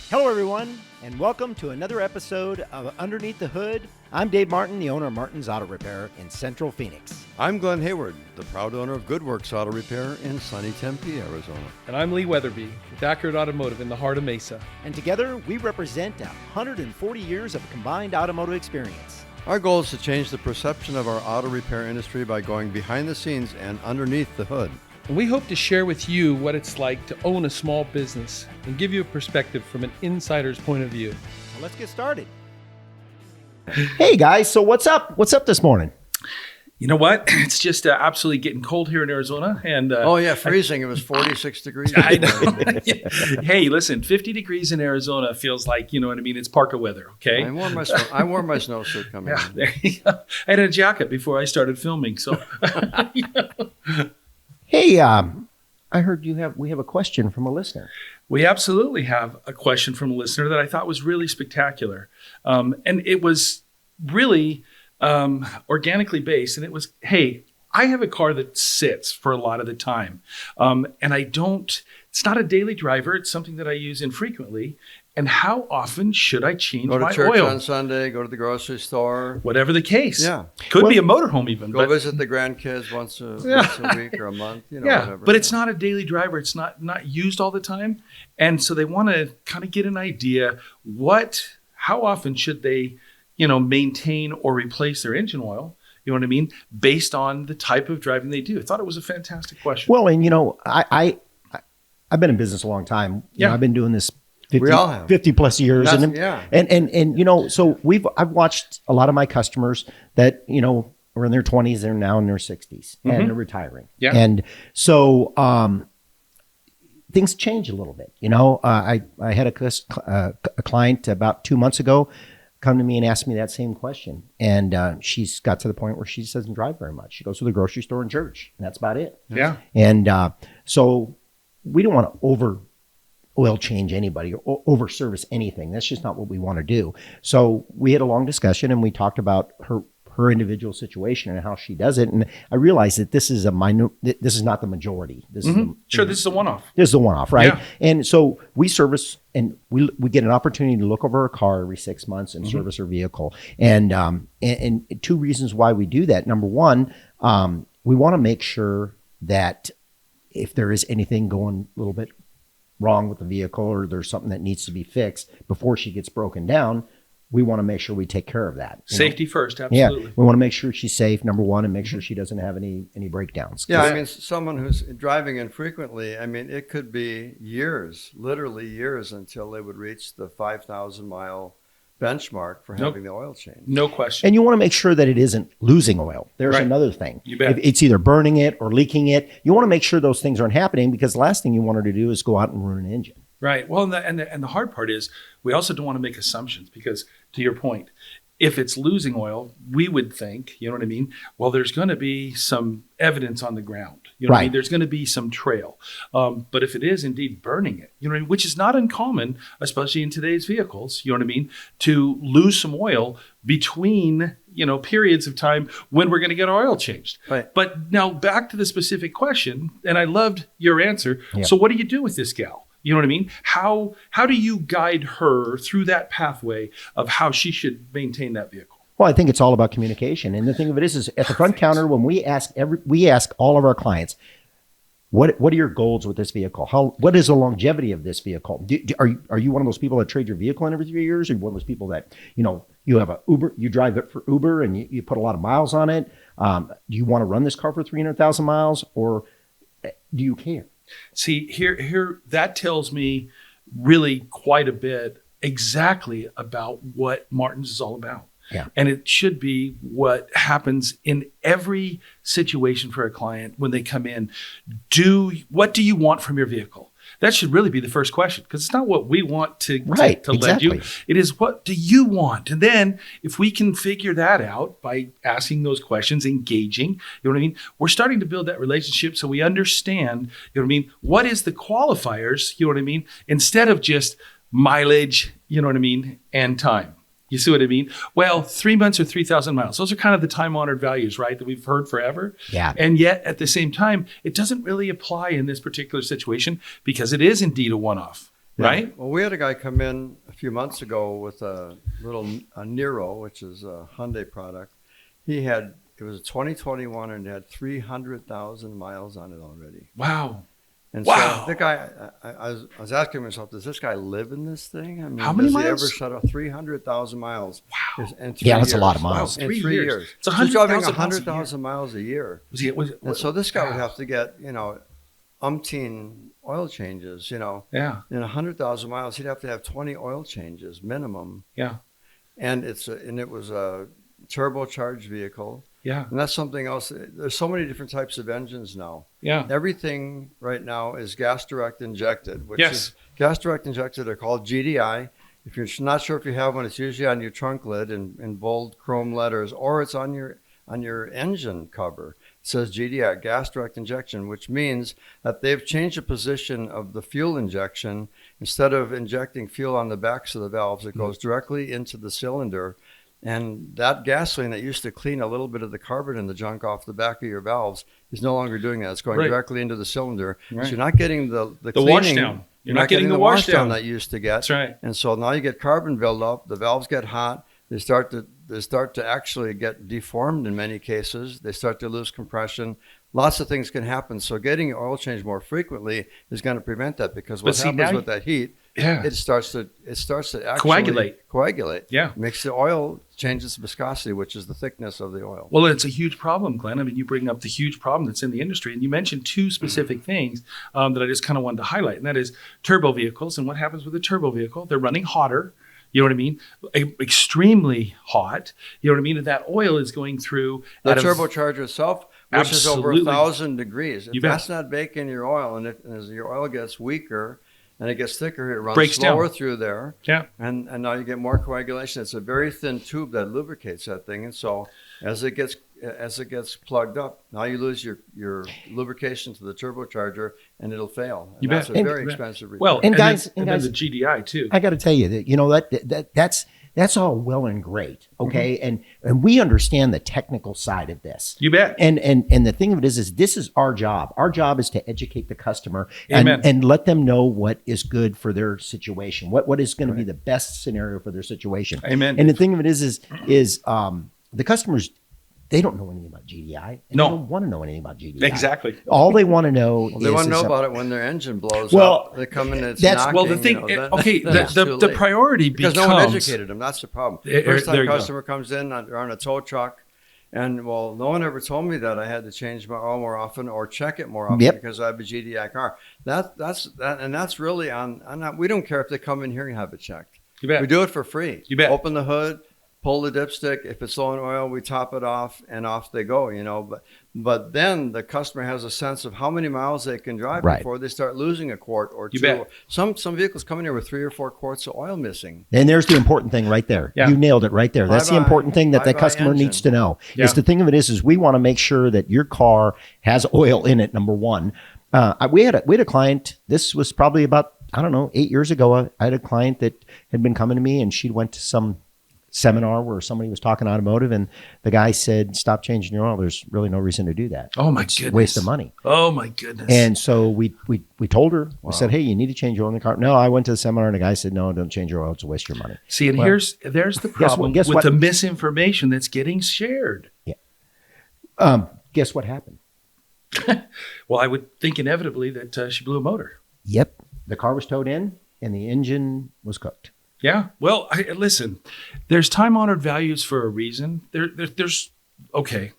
Hello, everyone, and welcome to another episode of Underneath the Hood. I'm Dave Martin, the owner of Martin's Auto Repair in Central Phoenix. I'm Glen Hayward, the proud owner of Goodworks Auto Repair in sunny Tempe, Arizona. And I'm Lee Weatherby with Accurate Automotive in the heart of Mesa. And together, we represent 140 years of combined automotive experience. Our goal is to change the perception of our auto repair industry by going behind the scenes and underneath the hood. And we hope to share with you what it's like to own a small business and give you a perspective from an insider's point of view. So let's get started. Hey guys, so what's up? What's up this morning? You know what? It's just absolutely getting cold here in Arizona. And freezing. It was 46 degrees. I know. Hey, listen, 50 degrees in Arizona feels like, you know what I mean? It's parka weather, okay? I wore my snowsuit coming in. There you go. I had a jacket before I started filming, so. Hey, I heard we have a question from a listener. We absolutely have a question from a listener that I thought was really spectacular. And it was really organically based. And it was, hey, I have a car that sits for a lot of the time. And it's not a daily driver. It's something that I use infrequently. And how often should I change my oil? Go to church on Sunday, go to the grocery store. Whatever the case. Yeah. Could be a motorhome even. Go visit the grandkids once a week or a month. Whatever. But it's not a daily driver. It's not used all the time. And so they want to kind of get an idea how often should they, maintain or replace their engine oil, you know what I mean, based on the type of driving they do. I thought it was a fantastic question. Well, and I've been in business a long time. I've been doing this 50 plus years. So I've watched a lot of my customers that, were in their 20s, they're now in their 60s and they're retiring. Yeah. And so things change a little bit. I had a client about 2 months ago come to me and ask me that same question. And she's got to the point where she just doesn't drive very much. She goes to the grocery store and church, and that's about it. Yeah. And so we don't want to oil change anybody or over service anything. That's just not what we want to do. So we had a long discussion and we talked about her individual situation and how she does it. And I realized that this is this is not the majority. This is a one-off. This is a one-off, right? Yeah. And so we service and we get an opportunity to look over her car every 6 months and service her vehicle. And two reasons why we do that. Number one, we want to make sure that if there is anything going a little bit wrong with the vehicle or there's something that needs to be fixed before she gets broken down, we want to make sure we take care of that. Safety first, absolutely. Yeah, we want to make sure she's safe, number one, and make sure she doesn't have any breakdowns. Yeah, someone who's driving infrequently, it could be years, literally years, until they would reach the 5,000 mile benchmark for having the oil change. No question. And you want to make sure that it isn't losing oil. There's another thing. You bet. If it's either burning it or leaking it, you want to make sure those things aren't happening, because the last thing you want her to do is go out and ruin an engine. Right. Well, and the hard part is we also don't want to make assumptions, because to your point, if it's losing oil, we would think, you know what I mean? Well, there's going to be some evidence on the ground. You know what I mean? There's going to be some trail. But if it is indeed burning it, you know what I mean? Which is not uncommon, especially in today's vehicles, you know what I mean? To lose some oil between, periods of time when we're going to get our oil changed. Right. But now back to the specific question, and I loved your answer. Yeah. So what do you do with this gal? You know what I mean? How do you guide her through that pathway of how she should maintain that vehicle? Well, I think it's all about communication. And the thing of it is at the front counter, when we ask all of our clients, what are your goals with this vehicle? What is the longevity of this vehicle? Are you one of those people that trade your vehicle in every 3 years? Or are you one of those people that, you have a Uber, you drive it for Uber and you put a lot of miles on it? Do you want to run this car for 300,000 miles, or do you care? See, here that tells me really quite a bit exactly about what Martin's is all about. Yeah. And it should be what happens in every situation for a client when they come in. What do you want from your vehicle? That should really be the first question, because it's not what we want to let you. It is, what do you want? And then if we can figure that out by asking those questions, engaging, you know what I mean? We're starting to build that relationship so we understand, you know what I mean? What is the qualifiers, you know what I mean? Instead of just mileage, you know what I mean? And time. You see what I mean? Well, 3 months or 3,000 miles. Those are kind of the time-honored values, right, that we've heard forever. Yeah. And yet, at the same time, it doesn't really apply in this particular situation because it is indeed a one-off. right? Well, we had a guy come in a few months ago with a Nero, which is a Hyundai product. It was a 2021 and it had 300,000 miles on it already. Wow. And Wow. so the guy, I was asking myself, does this guy live in this thing? I mean, How many does he miles? ever shut off 300,000 miles? Wow. In 3 Yeah, that's a years? lot of Wow, miles. In 3 3 years. years. It's He's driving 100,000 100,000 miles a year. And so this guy would have to get, umpteen oil changes, in 100,000 miles, he'd have to have 20 oil changes minimum. Yeah. And it was a turbocharged vehicle. Yeah. And that's something else. There's so many different types of engines now. Yeah. Everything right now is gas direct injected, which Yes. is gas direct injected. They're called GDI. If you're not sure if you have one, it's usually on your trunk lid in bold chrome letters, or it's on your engine cover. It says GDI, gas direct injection, which means that they've changed the position of the fuel injection. Instead of injecting fuel on the backs of the valves, it goes directly into the cylinder. And that gasoline that used to clean a little bit of the carbon and the junk off the back of your valves is no longer doing that. It's going Right. directly into the cylinder. Right. So you're not getting the The wash cleaning. down. You're not getting the wash down that you used to get. That's right. And so now you get carbon buildup. The valves get hot. They start to actually get deformed in many cases. They start to lose compression. Lots of things can happen. So getting your oil changed more frequently is going to prevent that, because what happens with that heat, Yeah. it starts to actually Coagulate. Yeah. Makes the oil change its viscosity, which is the thickness of the oil. Well, it's a huge problem, Glenn. I mean, you bring up the huge problem that's in the industry, and you mentioned two specific things that I just kind of wanted to highlight, and that is turbo vehicles. And what happens with a turbo vehicle? They're running hotter. You know what I mean? Extremely hot. You know what I mean? And that oil is going through The turbocharger itself, which is over Absolutely. 1,000 degrees. If You bet. that's not baking your oil, and as your oil gets weaker and it gets thicker, it runs Breaks down. slower through there. Yeah. And now you get more coagulation. It's a very thin tube that lubricates that thing. And so as it gets plugged up, now you lose your lubrication to the turbocharger and it'll fail. And You that's bet. a very You bet. expensive repair. Well, And and, guys- then, and and then guys- the GDI too. I got to tell you that that's all well and great, okay, and we understand the technical side of this. You bet. And the thing of it is this is our job. Our job is to educate the customer Amen. and let them know what is good for their situation, what is going to be the best scenario for their situation. Amen. And the thing of it is the customers, they don't know anything about GDI. And No. they don't want to know anything about GDI. Exactly. All they want to know Well, they want to know is about it when their engine blows Well, up. They come in and it's that's- knocking. Well, the thing, then it's too the late. priority Because becomes no one educated them. That's the problem. There- First there time you go. customer comes in on a tow truck, and no one ever told me that I had to change my oil more often or check it more often Yep. because I have a GDI car. That's really on that. We don't care if they come in here and have it checked. You bet. We do it for free. You bet. Open the hood, pull the dipstick. If it's low in oil, we top it off, and off they go. But then the customer has a sense of how many miles they can drive Right. before they start losing a quart or You two. bet. Some vehicles come in here with 3 or 4 quarts of oil missing. And there's the important thing right there. Yeah. You nailed it right there. That's the Bye-bye. important thing that the Bye-bye customer engine. needs to know. Yeah. Is the thing of it is we want to make sure that your car has oil in it. Number one, we had a client. This was probably about 8 years ago. I had a client that had been coming to me, and she went to some seminar where somebody was talking automotive, and the guy said, "Stop changing your oil. There's really no reason to do that. Oh my It's a goodness. waste of money." Oh my goodness. And so we told her. We said, "Hey, you need to change your oil in the car." No, I went to the seminar, and the guy said, "No, don't change your oil. It's a waste of your money." See, and Well, there's the problem guess with what? the misinformation that's getting shared. Guess what happened? Well, I would think inevitably that she blew a motor. Yep. The car was towed in and the engine was cooked. Yeah. Well, listen, there's time-honored values for a reason. There's okay.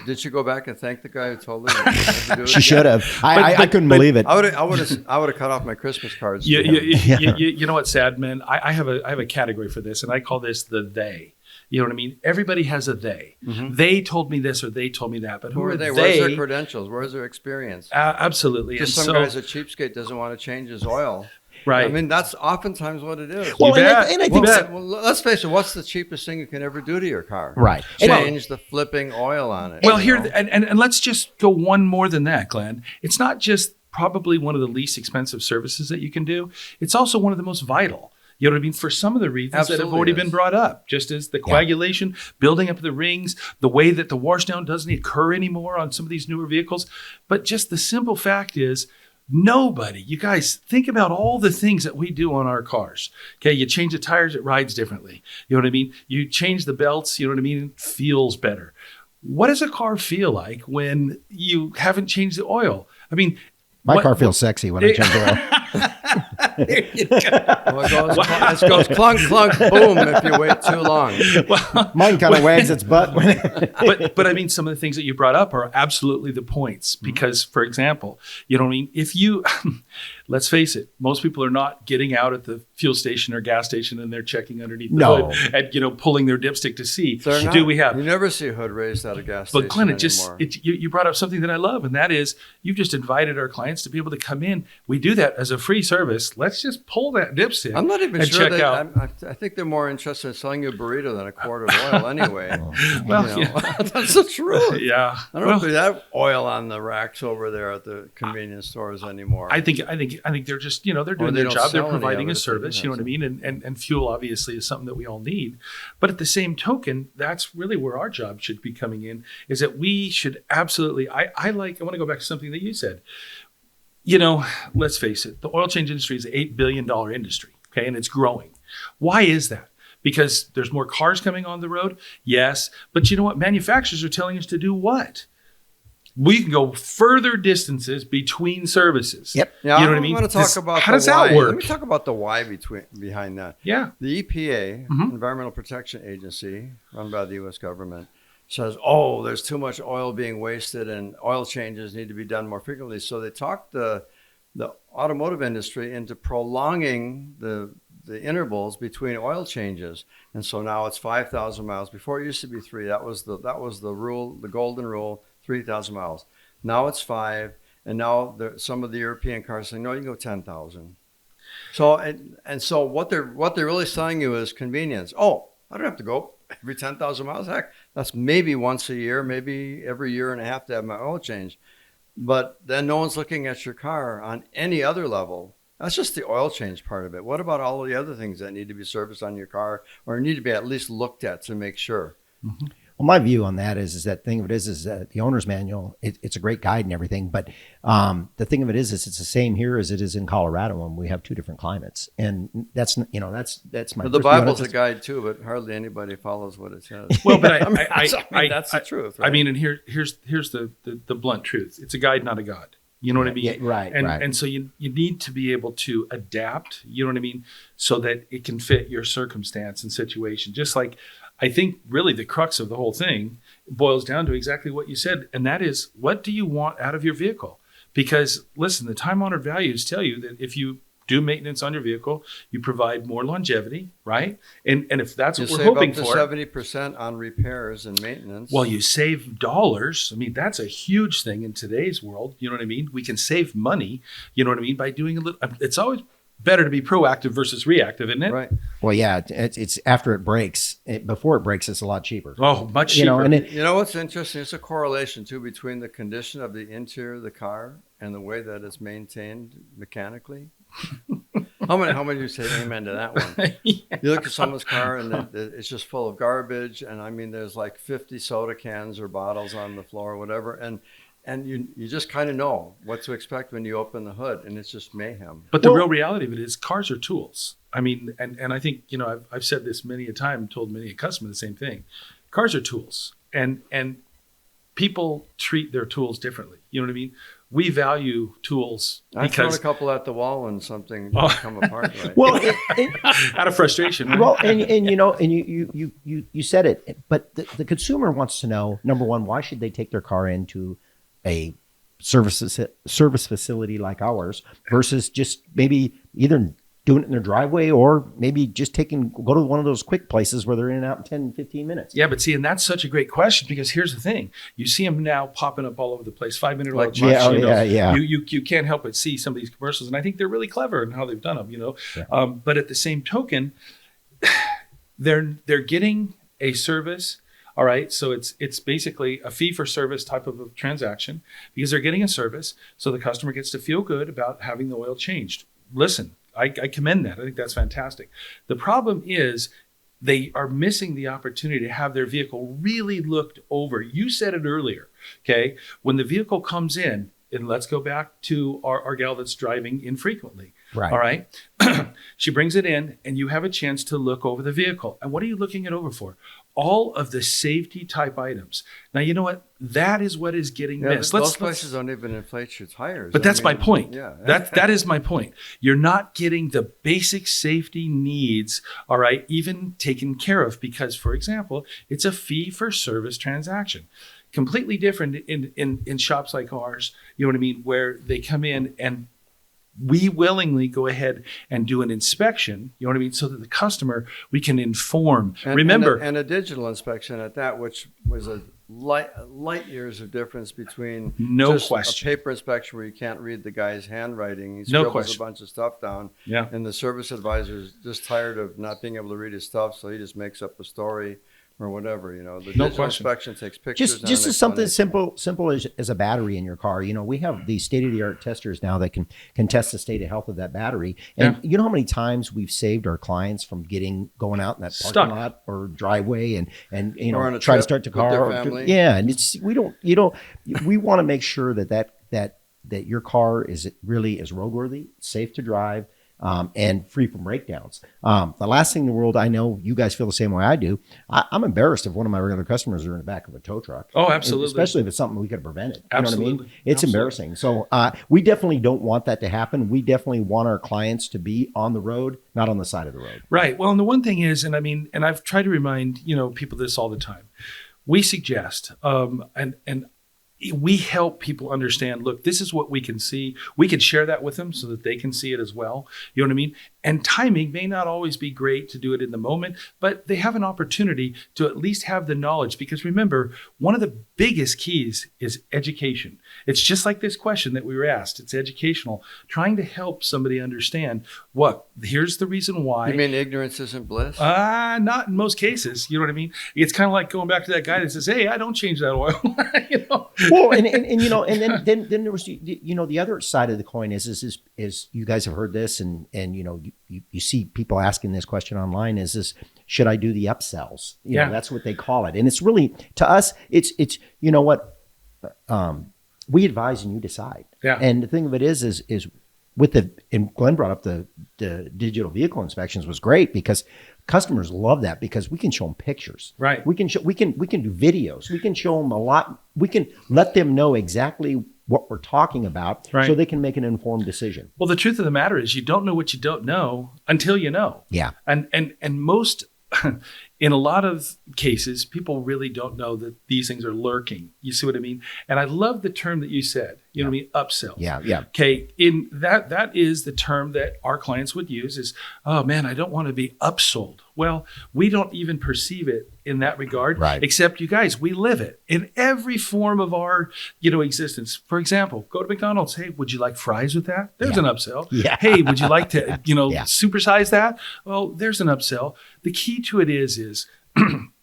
Did she go back and thank the guy who told her? To do it She should have. I couldn't believe it. I would have cut off my Christmas cards. You, to him. you know what's sad, man? I have a category for this, and I call this the they. You know what I mean? Everybody has a they. Mm-hmm. They told me this or they told me that. But Who are they? they? Where's their credentials? Where's their experience? Absolutely. Just And some so, guy's a cheapskate doesn't want to change his oil. right. I mean, that's oftentimes what it is. Well, You bet. and I You think bet. Well, let's face it. What's the cheapest thing you can ever do to your car? Right. Change the flipping oil on it. Well, you here know? and let's just go one more than that, Glenn. It's not just probably one of the least expensive services that you can do. It's also one of the most vital. You know what I mean? For some of the reasons that have Absolutely already is. been brought up, just as the coagulation, building up the rings, the way that the washdown doesn't occur anymore on some of these newer vehicles. But just the simple fact is, Nobody. You guys, think about all the things that we do on our cars. Okay, you change the tires, it rides differently. You know what I mean? You change the belts, you know what I mean? It feels better. What does a car feel like when you haven't changed the oil? I mean, My car feels sexy when I change oil. there you go. Well, it goes clunk, clunk, boom if you wait too long. Well, Mine kind of wags its butt. but I mean, some of the things that you brought up are absolutely the points. Because, for example, you know what I mean? If you, let's face it, most people are not getting out at the fuel station or gas station and they're checking underneath the hood and, you know, pulling their dipstick to see, do we have? You never see a hood raised at a gas station. But Glenn, anymore. you brought up something that I love, and that is you've just invited our clients to be able to come in. We do that as a free service. Let's just pull that dipstick. I'm not even and sure check out. I think they're more interested in selling you a burrito than a quart of oil anyway. Well, You know, that's the truth. Yeah. I don't know if they have oil on the racks over there at the convenience stores anymore. I think they're just, you know, they're doing they their don't job. They're sell any providing of a it if they service, do you know what I that. mean? And fuel obviously is something that we all need. But at the same token, that's really where our job should be coming in, is that we should absolutely, I want to go back to something that you said. You know, let's face it, the oil change industry is an $8 billion industry, okay? And it's growing. Why is that? Because there's more cars coming on the road? Yes. But you know what? Manufacturers are telling us to do what? We can go further distances between services. Yep. Yeah, You know what I mean? want to talk about how the does why. that work? Let me talk about the why behind that. Yeah. The EPA, Mhm. Environmental Protection Agency, run by the U.S. government, says, oh, there's too much oil being wasted and oil changes need to be done more frequently. So they talked the automotive industry into prolonging the intervals between oil changes. And so now it's 5,000 miles. Before it used to be 3. That was the rule, the golden rule, 3,000 miles. Now it's 5. And now some of the European cars say, no, you can go 10,000. So and so what they're really selling you is convenience. Oh, I don't have to go every 10,000 miles. Heck, that's maybe once a year, maybe every year and a half to have my oil changed. But then no one's looking at your car on any other level. That's just the oil change part of it. What about all the other things that need to be serviced on your car or need to be at least looked at to make sure? Well, my view on that is that thing of it is that the owner's manual, it's a great guide and everything. But the thing of it is it's the same here as it is in Colorado when we have 2 different climates. And that's my Well, the first view on Bible's it. a guide too, but hardly anybody follows what it says. Well, but That's the truth. Right? I mean, and here's the blunt truth. It's a guide, not a God. You know what I mean? Yeah, right. And so you need to be able to adapt, you know what I mean? So that it can fit your circumstance and situation. Just like I think really the crux of the whole thing boils down to exactly what you said. And that is, what do you want out of your vehicle? Because listen, the time-honored values tell you that if you do maintenance on your vehicle, you provide more longevity, right? And if that's what we're hoping save for, up to 70% on repairs and maintenance. well, you save dollars. I mean, that's a huge thing in today's world. You know what I mean? We can save money, you know what I mean, by doing a little. It's always better to be proactive versus reactive, isn't it? Right. Well, yeah, it's after it breaks. Before it breaks, it's a lot cheaper. Oh, much cheaper. You know, and You know what's interesting? It's a correlation too between the condition of the interior of the car and the way that it's maintained mechanically. How many of you say amen to that one? Yeah. You look at someone's car and it's just full of garbage, and I mean, there's like 50 soda cans or bottles on the floor or whatever, and you just kind of know what to expect when you open the hood, and it's just mayhem. But the real reality of it is cars are tools. I mean, and I think, you know, I've said this many a time, told many a customer the same thing. Cars are tools, and people treat their tools differently. You know what I mean? We value tools I've thrown a because couple at the wall when something didn't come apart right. well, out of frustration. Right? well, and you know, and you said it, but the consumer wants to know, number one, why should they take their car into a service facility like ours versus just maybe either doing it in their driveway or maybe just go to one of those quick places where they're in and out in 10, 15 minutes. Yeah, but see, and that's such a great question because here's the thing. You see them now popping up all over the place, 5-minute oil change. Yeah. You can't help but see some of these commercials, and I think they're really clever in how they've done them, you know. Yeah. But at the same token, they're getting a service. All right, so it's basically a fee for service type of a transaction because they're getting a service, so the customer gets to feel good about having the oil changed. Listen, I commend that. I think that's fantastic. The problem is they are missing the opportunity to have their vehicle really looked over. You said it earlier, okay? When the vehicle comes in, and let's go back to our gal that's driving infrequently. Right. All right. She brings it in and you have a chance to look over the vehicle. And what are you looking it over for? All of the safety type items. Now, you know what? That is what is getting missed. Those places don't even inflate your tires. But that's my point. Yeah. That is my point. You're not getting the basic safety needs, all right, even taken care of because, for example, it's a fee for service transaction. Completely different in shops like ours, you know what I mean, where they come in and we willingly go ahead and do an inspection, you know what I mean, so that the customer, we can inform. Remember. And a digital inspection at that, which was a light years of difference between just a paper inspection where you can't read the guy's handwriting. He scribbles a bunch of stuff down. Yeah. And the service advisor is just tired of not being able to read his stuff, so he just makes up a story or whatever, you know. The digital inspection takes pictures. Just as something simple as a battery in your car. You know, we have these state-of-the-art testers now that can test the state of health of that battery. And you know how many times we've saved our clients from going out in that parking lot or driveway and you know try to start the car. And we want to make sure that your car is roadworthy, safe to drive. And free from breakdowns. The last thing in the world, I know you guys feel the same way I do. I'm embarrassed if one of my regular customers are in the back of a tow truck. Oh, absolutely. Especially if it's something we could have prevented. Absolutely. You know what I mean? It's embarrassing. So we definitely don't want that to happen. We definitely want our clients to be on the road, not on the side of the road. Right. Well, and the one thing is, and I mean, and I've tried to remind, people this all the time. We suggest, and we help people understand, look, this is what we can see. We can share that with them so that they can see it as well. You know what I mean? And timing may not always be great to do it in the moment, but they have an opportunity to at least have the knowledge. Because remember, one of the biggest keys is education. It's just like this question that we were asked. It's educational, trying to help somebody understand here's the reason why. You mean ignorance isn't bliss? Not in most cases. You know what I mean? It's kind of like going back to that guy that says, hey, I don't change that oil. Well, and then there was, the other side of the coin is you guys have heard this and you see people asking this question online should I do the upsells? You know, that's what they call it. And it's really, to us, it's we advise and you decide. Yeah. And the thing of it is and Glen brought up the digital vehicle inspections was great because customers love that because we can show them pictures. Right. We can do videos. We can show them a lot. We can let them know exactly what we're talking about so they can make an informed decision. Well, the truth of the matter is you don't know what you don't know until you know. Yeah. And most, in a lot of cases, people really don't know that these things are lurking. You see what I mean? And I love the term that you said, you know what I mean? Upsells. Yeah. Okay. In that is the term that our clients would use is, oh man, I don't want to be upsold. Well, we don't even perceive it in that regard, except you guys, we live it in every form of our, existence. For example, go to McDonald's. Hey, would you like fries with that? There's an upsell. Yeah. Hey, would you like to, supersize that? Well, there's an upsell. The key to it is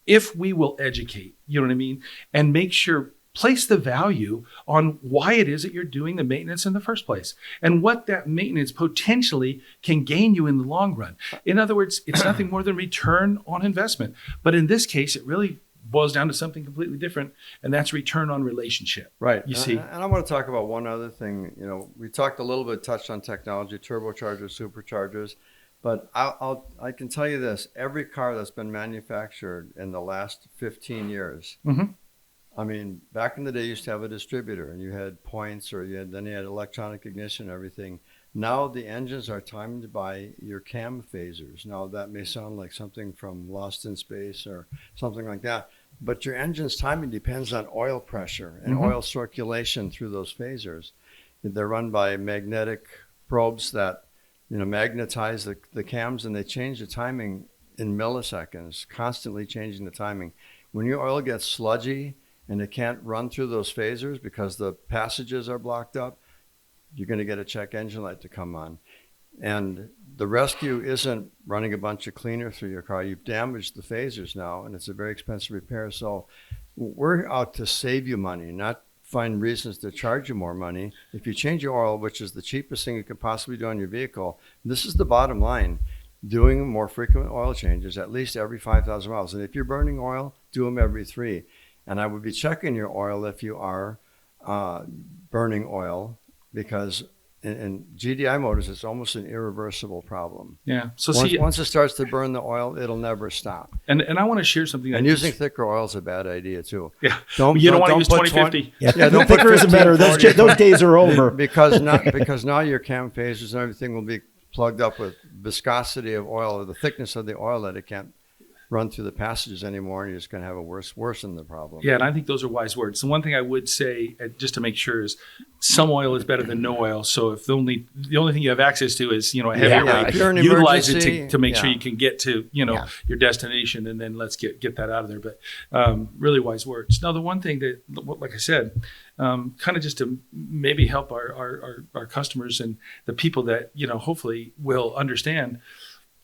if we will educate, you know what I mean? And make sure, place the value on why it is that you're doing the maintenance in the first place and what that maintenance potentially can gain you in the long run. In other words, it's nothing more than return on investment. But in this case, it really boils down to something completely different, and that's return on relationship. Right. You see? And I want to talk about one other thing. We talked a little bit, touched on technology, turbochargers, superchargers. But I can tell you this, every car that's been manufactured in the last 15 years, I mean, back in the day, you used to have a distributor and you had points then you had electronic ignition and everything. Now the engines are timed by your cam phasers. Now that may sound like something from Lost in Space or something like that, but your engine's timing depends on oil pressure and oil circulation through those phasers. They're run by magnetic probes that magnetize the cams, and they change the timing in milliseconds, constantly changing the timing. When your oil gets sludgy and it can't run through those phasers because the passages are blocked up, you're going to get a check engine light to come on. And the rescue isn't running a bunch of cleaner through your car. You've damaged the phasers now, and it's a very expensive repair. So we're out to save you money, not find reasons to charge you more money. If you change your oil, which is the cheapest thing you could possibly do on your vehicle, this is the bottom line. Doing more frequent oil changes, at least every 5,000 miles. And if you're burning oil, do them every 3. And I would be checking your oil if you are burning oil because in GDI motors, it's almost an irreversible problem. Yeah. So Once it starts to burn the oil, it'll never stop. and I want to share something. And using thicker oil is a bad idea too. Yeah. Don't want to use put 2050. Yeah, don't put thicker isn't 15, better. 40. Those days are over. because now your cam phasers and everything will be plugged up with viscosity of oil or the thickness of the oil that it can't run through the passages anymore, and you're just going to have a worsen the problem. Yeah, and I think those are wise words. The one thing I would say, just to make sure, is some oil is better than no oil. So if the only thing you have access to is a heavier Yeah, weight, if you're in utilize it emergency, to make sure yeah. you can get to your destination, and then let's get that out of there. But really wise words. Now, the one thing that, like I said, kind of just to maybe help our customers and the people that hopefully will understand.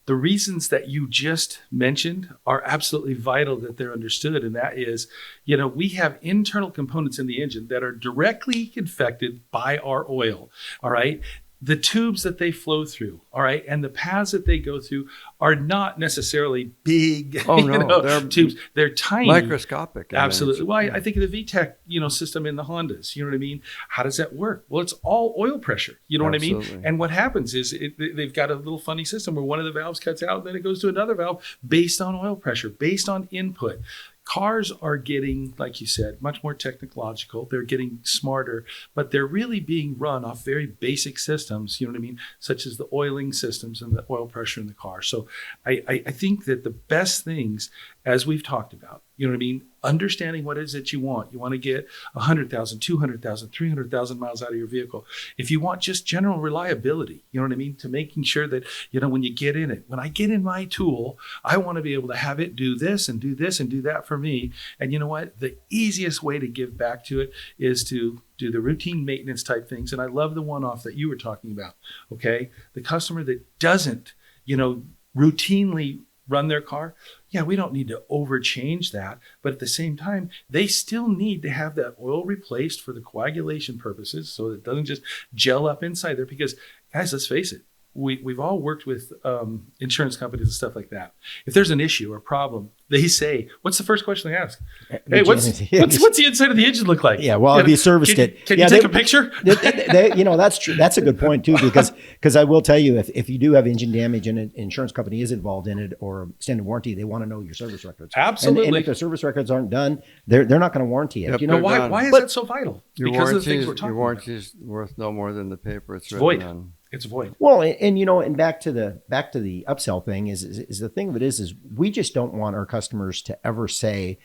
The reasons that you just mentioned are absolutely vital that they're understood. And that is, we have internal components in the engine that are directly infected by our oil. All right. The tubes that they flow through, all right, and the paths that they go through are not necessarily big They're tubes. They're tiny. microscopic. Absolutely. Well, I think of the VTEC, system in the Hondas. You know what I mean? How does that work? Well, it's all oil pressure. You know what I mean? Absolutely. And what happens is they've got a little funny system where one of the valves cuts out, and then it goes to another valve based on oil pressure, based on input. Cars are getting, like you said, much more technological. They're getting smarter, but they're really being run off very basic systems, you know what I mean, such as the oiling systems and the oil pressure in the car. So I think that the best things, as we've talked about, you know what I mean, understanding what it is that you want. You want to get 100,000, 200,000, 300,000 miles out of your vehicle. If you want just general reliability, you know what I mean, to making sure that, when you get in it, when I get in my tool, I want to be able to have it do this and do this and do that for me. And you know what? The easiest way to give back to it is to do the routine maintenance type things. And I love the one-off that you were talking about, okay? The customer that doesn't, routinely run their car, yeah, we don't need to overchange that. But at the same time, they still need to have that oil replaced for the coagulation purposes so that it doesn't just gel up inside there. Because, guys, let's face it, we've all worked with insurance companies and stuff like that. If there's an issue or problem, they say, what's the first question they ask? Hey, what's the inside of the engine look like? Yeah, well, have you serviced it? Can you take a picture? That's true. That's a good point too, because I will tell you, if you do have engine damage and an insurance company is involved in it or extended warranty, they want to know your service records. Absolutely. And if the service records aren't done, they're not going to warranty it. Yep, Why is that so vital? Because of the things we're talking your about. warranty is worth no more than the paper it's written void. on. It's void. Well, and back to the upsell thing is the thing of it is we just don't want our customers to ever say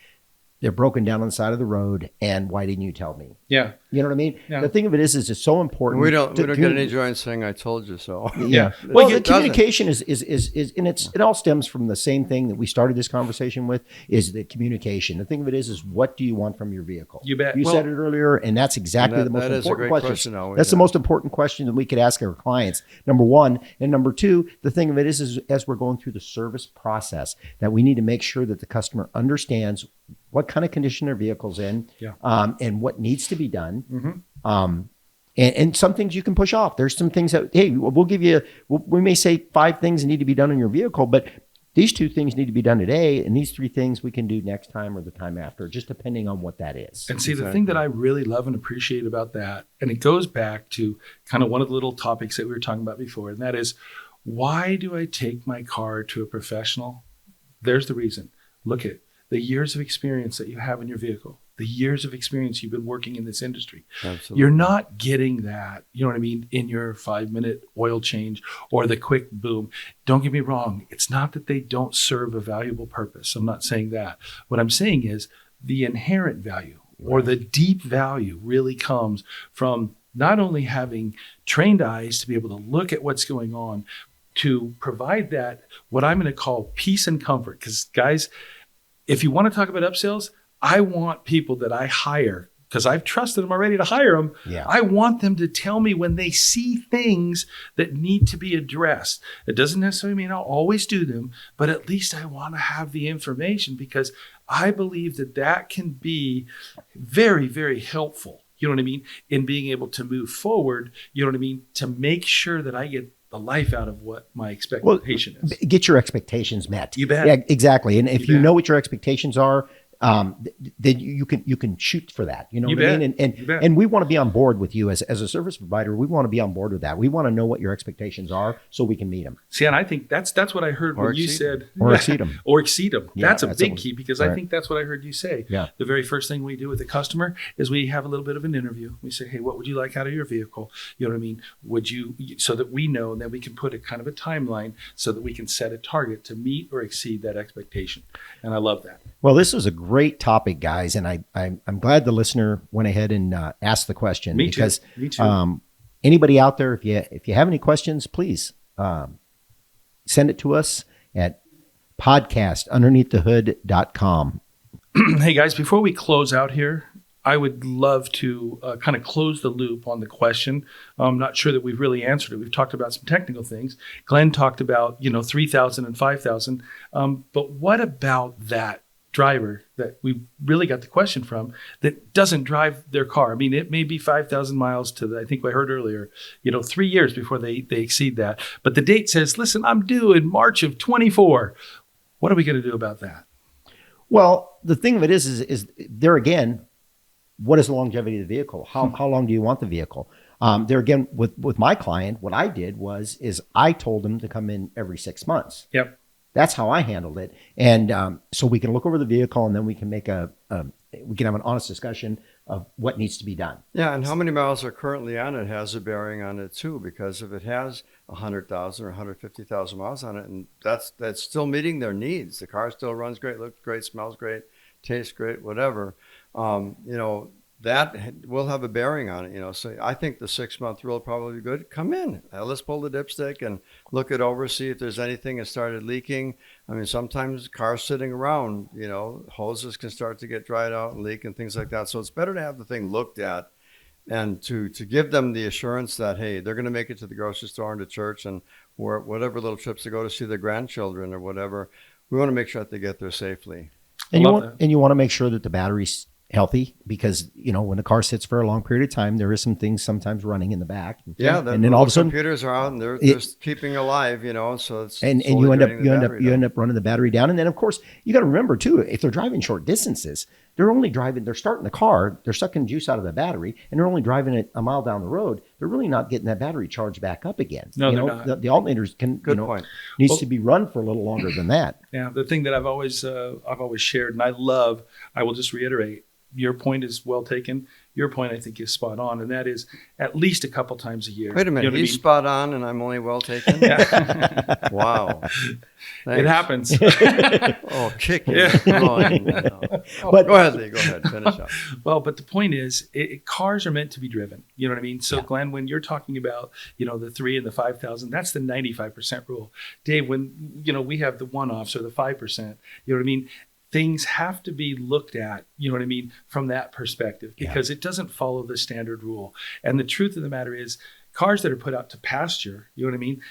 they're broken down on the side of the road and why didn't you tell me? Yeah. You know what I mean? Yeah. The thing of it is it's so important. We don't get any joy saying I told you so. Yeah. Well, Well, it the communication is and it all stems from the same thing that we started this conversation with is the communication. The thing of it is what do you want from your vehicle? You bet. You Well, said it earlier, and that's exactly the most that is a important great question. always, That's the yeah. most important question that we could ask our clients. Number one, and number two, the thing of it is as we're going through the service process, that we need to make sure that the customer understands what kind of condition their vehicle's in, and what needs to be done. Mm-hmm. And some things you can push off. There's some things that, hey, we'll give you, we may say 5 things need to be done in your vehicle, but these 2 things need to be done today. And these 3 things we can do next time or the time after, just depending on what that is. And see, the thing that I really love and appreciate about that, and it goes back to kind of one of the little topics that we were talking about before, and that is, why do I take my car to a professional? There's the reason. Look at the years of experience that you have in your vehicle, the years of experience you've been working in this industry. Absolutely. You're not getting that, you know what I mean, in your 5-minute oil change or the quick boom. Don't get me wrong. It's not that they don't serve a valuable purpose. I'm not saying that. What I'm saying is the inherent value or the deep value really comes from not only having trained eyes to be able to look at what's going on, to provide that, what I'm going to call peace and comfort. Because guys, if you want to talk about upsells, I want people that I hire, because I've trusted them already to hire them. Yeah. I want them to tell me when they see things that need to be addressed. It doesn't necessarily mean I'll always do them, but at least I want to have the information, because I believe that that can be very, very helpful, you know what I mean, in being able to move forward, you know what I mean, to make sure that I get the life out of what my expectation is. Get your expectations met. You bet. Yeah, exactly. And if you bet. know what your expectations are, then you can shoot for that. You know You what I bet. mean? You bet. And we want to be on board with you as a service provider. We want to be on board with that. We want to know what your expectations are so we can meet them. See, and I think that's what I heard Or when you exceed said Or exceed 'em. Or exceed them. Yeah, that's a that's big a- key, because I right. think that's what I heard you say. Yeah. The very first thing we do with the customer is we have a little bit of an interview. We say, hey, what would you like out of your vehicle? You know what I mean? Would you, so that we know, and then we can put a kind of a timeline so that we can set a target to meet or exceed that expectation. And I love that. Well, this is a great topic, guys, and I'm glad the listener went ahead and asked the question. Me too. Because Me too. Anybody out there, if you have any questions, please send it to us at podcastunderneaththehood.com. Hey guys, before we close out here, I would love to kind of close the loop on the question. I'm not sure that we've really answered it. We've talked about some technical things. Glenn talked about 3,000 and 5,000. But what about that driver that we really got the question from that doesn't drive their car? I mean, it may be 5,000 miles to I think I heard earlier, 3 years before they exceed that. But the date says, listen, I'm due in March of 24. What are we going to do about that? Well, the thing of it is there again, what is the longevity of the vehicle? How long do you want the vehicle? There again, with my client, what I did is I told him to come in every 6 months. Yep. That's how I handled it. And so we can look over the vehicle, and then we can make we can have an honest discussion of what needs to be done. Yeah, and how many miles are currently on it has a bearing on it too, because if it has 100,000 or 150,000 miles on it, and that's still meeting their needs, the car still runs great, looks great, smells great, tastes great, whatever, that will have a bearing on it. So I think the 6 month rule probably be good. Come in, let's pull the dipstick and look it over, see if there's anything that started leaking. I mean, sometimes cars sitting around, hoses can start to get dried out and leak and things like that. So it's better to have the thing looked at, and to give them the assurance that, hey, they're going to make it to the grocery store and to church and whatever little trips to go to see their grandchildren or whatever. We want to make sure that they get there safely. And you want to make sure that the battery's healthy, because when the car sits for a long period of time, there is some things sometimes running in the back. Yeah, and then all of a sudden computers are out and they're keeping alive, so it's and you end up running the battery down. And then of course you got to remember too, if they're driving short distances, they're starting the car, they're sucking juice out of the battery, and they're only driving it a mile down the road. They're really not getting that battery charged back up again. No, they're not. The alternators needs to be run for a little longer than that. Yeah, the thing that I've always shared, and I will just reiterate, your point is well taken. Your point, I think, is spot on, and that is at least a couple times a year. Wait a minute, he's spot on, and I'm only well taken. Yeah. Wow, it happens. Oh, kick it! But go ahead, Lee. Go ahead, finish up. Well, but the point is, cars are meant to be driven. You know what I mean? So, Glenn, when you're talking about the 3 and the 5,000, that's the 95% rule. Dave, when we have the one-offs or the 5%, you know what I mean? Things have to be looked at, from that perspective, because it doesn't follow the standard rule. And the truth of the matter is, cars that are put out to pasture, you know what I mean,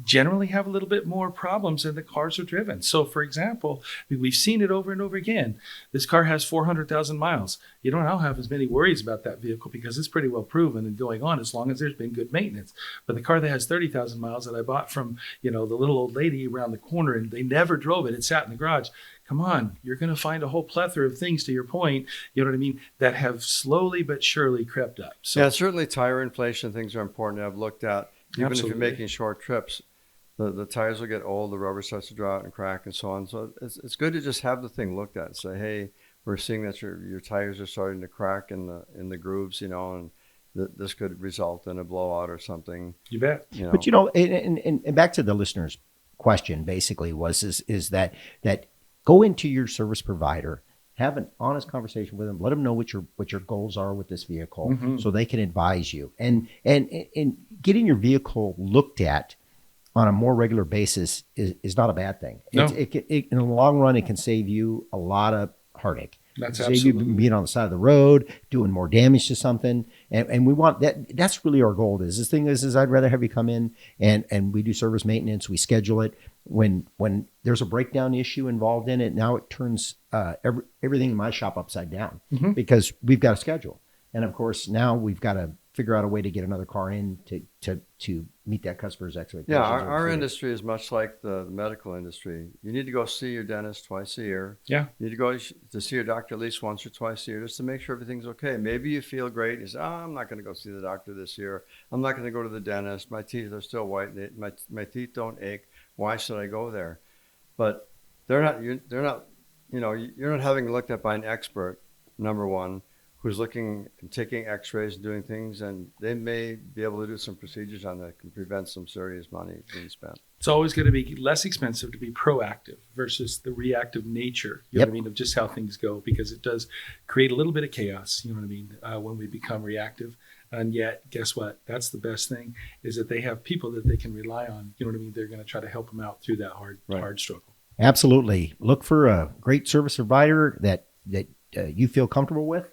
generally have a little bit more problems than the cars are driven. So, for example, we've seen it over and over again. This car has 400,000 miles. You don't have as many worries about that vehicle because it's pretty well proven and going on as long as there's been good maintenance. But the car that has 30,000 miles that I bought from, the little old lady around the corner, and they never drove it, it sat in the garage. Come on, you're going to find a whole plethora of things, to your point, you know what I mean, that have slowly but surely crept up. So, yeah, certainly tire inflation things are important to have looked at. Even Absolutely. if you're making short trips, the tires will get old, the rubber starts to dry out and crack and so on. So it's good to just have the thing looked at and say, hey, we're seeing that your tires are starting to crack in the grooves, and this could result in a blowout or something. You bet. But and back to the listener's question, basically is that go into your service provider, have an honest conversation with them, let them know what your goals are with this vehicle, so they can advise you. And getting your vehicle looked at on a more regular basis is not a bad thing. No. In the long run, it can save you a lot of heartache. That's Save absolutely. you being on the side of the road, doing more damage to something. And we want that. That's really our goal. This thing is I'd rather have you come in and we do service maintenance. We schedule it. When there's a breakdown issue involved in it, now it turns everything in my shop upside down because we've got a schedule. And of course, now we've got to figure out a way to get another car in to meet that customer's expectations. Yeah, or our exceed it. industry is much like the medical industry. You need to go see your dentist twice a year. Yeah. You need to go to see your doctor at least once or twice a year just to make sure everything's okay. Maybe you feel great. You say, I'm not going to go see the doctor this year. I'm not going to go to the dentist. My teeth are still white. My teeth don't ache. Why should I go there? But they're not, you're not having looked at by an expert, number one, who's looking and taking x-rays and doing things, and they may be able to do some procedures on that can prevent some serious money being spent. It's always going to be less expensive to be proactive versus the reactive nature, you know what I mean, of just how things go, because it does create a little bit of chaos, you know what I mean, when we become reactive. And yet, guess what? That's the best thing, is that they have people that they can rely on, you know what I mean? They're going to try to help them out through that hard struggle. Absolutely. Look for a great service provider that you feel comfortable with,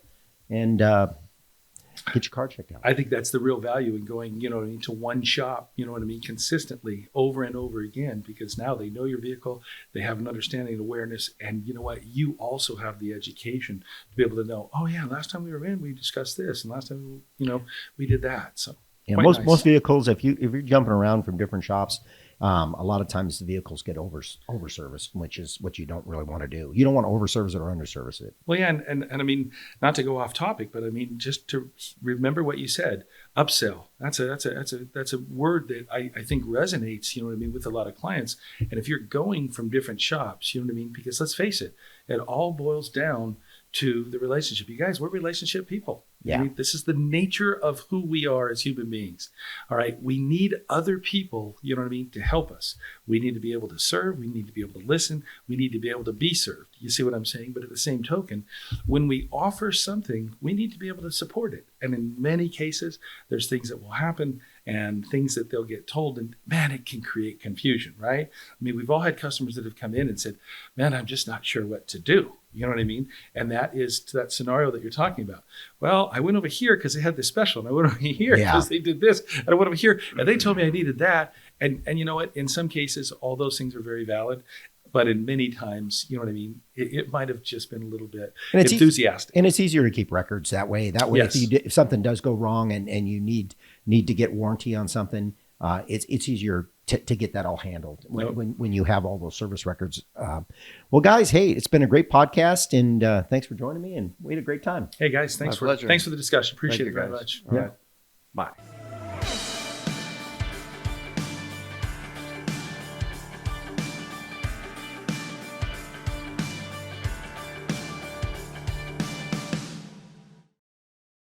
and get your car checked out. I think that's the real value in going, you know what I mean, to one shop, you know what I mean, consistently over and over again, because now they know your vehicle, they have an understanding and awareness, and you know what, you also have the education to be able to know, oh yeah, last time we were in, we discussed this, and last time, you know, we did that. So yeah, quite nice. most vehicles, if you're jumping around from different shops, a lot of times the vehicles get over serviced, which is what you don't really want to do. You don't want to over service it or under service it. Well, yeah, and I mean, not to go off topic, but I mean, just to remember what you said, upsell. That's a word that I think resonates, you know what I mean, with a lot of clients. And if you're going from different shops, you know what I mean, because let's face it, it all boils down to the relationship. You guys, we're relationship people. Yeah. I mean, this is the nature of who we are as human beings. All right. We need other people, you know what I mean, to help us. We need to be able to serve. We need to be able to listen. We need to be able to be served. You see what I'm saying? But at the same token, when we offer something, we need to be able to support it. And in many cases, there's things that will happen and things that they'll get told, and man, it can create confusion, right? I mean, we've all had customers that have come in and said, man, I'm just not sure what to do. You know what I mean? And that is to that scenario that you're talking about. Well, I went over here because they had this special, and I went over here because they did this, and I went over here and they told me I needed that. And you know what? In some cases, all those things are very valid. But in many times, you know what I mean? It might have just been a little bit enthusiastic. And it's easier to keep records that way. That way, Yes. if something does go wrong and you need to get warranty on something, it's easier to get that all handled when you have all those service records. Well, guys, hey, it's been a great podcast, and thanks for joining me, and we had a great time. Hey, guys, thanks for the discussion. Appreciate it very much. Yeah. All right. Bye.